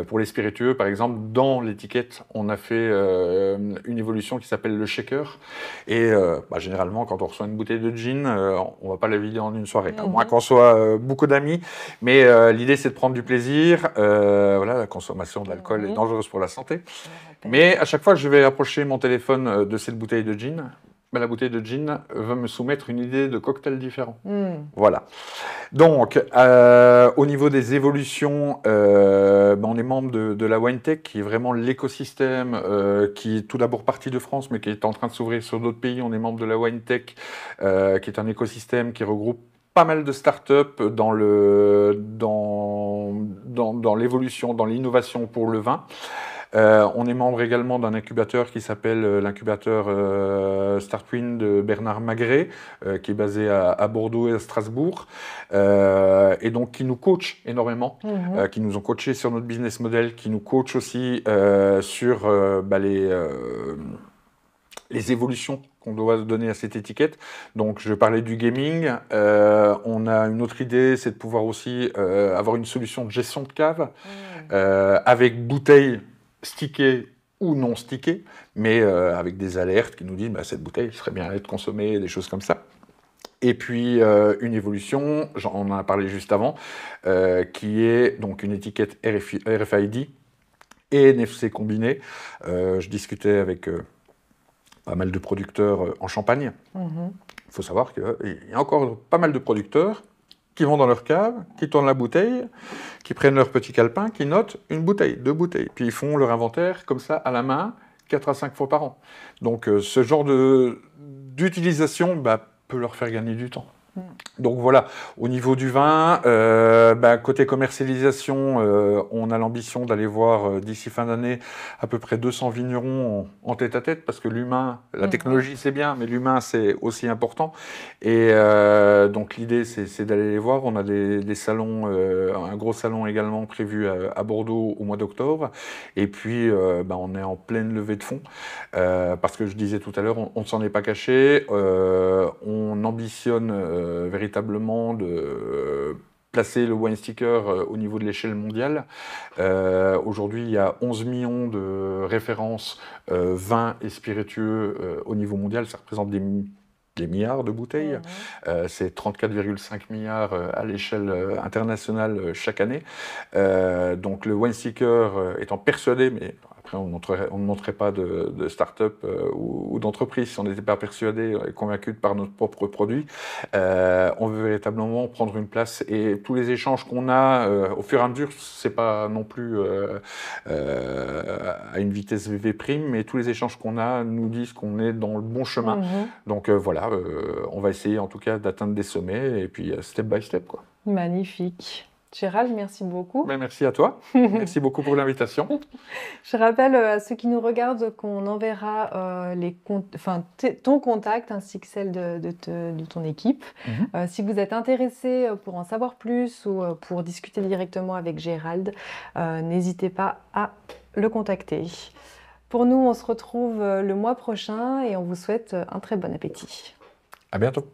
Pour les spiritueux, par exemple, dans l'étiquette, on a fait une évolution qui s'appelle le shaker. Et généralement, quand on reçoit une bouteille de gin, on ne va pas la vider en une soirée. À moins qu'on soit beaucoup d'amis. Mais l'idée, c'est de prendre du plaisir. Voilà, la consommation d'alcool est dangereuse pour la santé. Mais à chaque fois que je vais approcher mon téléphone de cette bouteille de gin, la bouteille de gin va me soumettre une idée de cocktail différent. Voilà. Donc, au niveau des évolutions, on est membre de la WineTech, qui est vraiment l'écosystème qui est tout d'abord parti de France, mais qui est en train de s'ouvrir sur d'autres pays. On est membre de la WineTech, qui est un écosystème qui regroupe pas mal de startups dans l'évolution, dans l'innovation pour le vin. On est membre également d'un incubateur qui s'appelle l'incubateur Startwind de Bernard Magret, qui est basé à Bordeaux et à Strasbourg, et donc qui nous coach énormément, qui nous ont coachés sur notre business model, qui nous coach aussi sur les évolutions qu'on doit donner à cette étiquette. Donc, je parlais du gaming. On a une autre idée, c'est de pouvoir aussi avoir une solution de gestion de cave avec bouteilles stickées ou non stickées, mais avec des alertes qui nous disent cette bouteille serait bien à être consommée, des choses comme ça. Et puis une évolution, on en a parlé juste avant, qui est donc une étiquette RFID et NFC combiné. Je discutais avec pas mal de producteurs en Champagne. Il faut savoir qu'il y a encore pas mal de producteurs qui vont dans leur cave, qui tournent la bouteille, qui prennent leur petit calepin, qui notent une bouteille, 2 bouteilles. Puis ils font leur inventaire comme ça à la main, 4 à 5 fois par an. Donc ce genre d'utilisation peut leur faire gagner du temps. Donc voilà, au niveau du vin, côté commercialisation, on a l'ambition d'aller voir d'ici fin d'année à peu près 200 vignerons en tête-à-tête, parce que l'humain, la technologie c'est bien, mais l'humain c'est aussi important. Et donc l'idée c'est d'aller les voir. On a des salons, un gros salon également prévu à Bordeaux au mois d'octobre. Et puis on est en pleine levée de fonds, parce que je disais tout à l'heure, on ne s'en est pas caché, on ambitionne véritablement de placer le wine sticker au niveau de l'échelle mondiale. Aujourd'hui, il y a 11 millions de références vins et spiritueux au niveau mondial. Ça représente des milliards de bouteilles. C'est 34,5 milliards à l'échelle internationale chaque année. Donc le Wine Seeker étant persuadé, mais après on ne montrerait pas de start-up ou d'entreprise si on n'était pas persuadé et convaincu par notre propre produit. On veut véritablement prendre une place, et tous les échanges qu'on a au fur et à mesure, c'est pas non plus à une vitesse VV prime, mais tous les échanges qu'on a nous disent qu'on est dans le bon chemin. Donc voilà, on va essayer en tout cas d'atteindre des sommets, et puis step by step, quoi. Magnifique. Gérald, merci beaucoup. Ben, merci à toi. Merci beaucoup pour l'invitation. Je rappelle à ceux qui nous regardent qu'on enverra ton contact ainsi que celle de ton équipe. Si vous êtes intéressé pour en savoir plus ou pour discuter directement avec Gérald, n'hésitez pas à le contacter. Pour nous, on se retrouve le mois prochain et on vous souhaite un très bon appétit. À bientôt.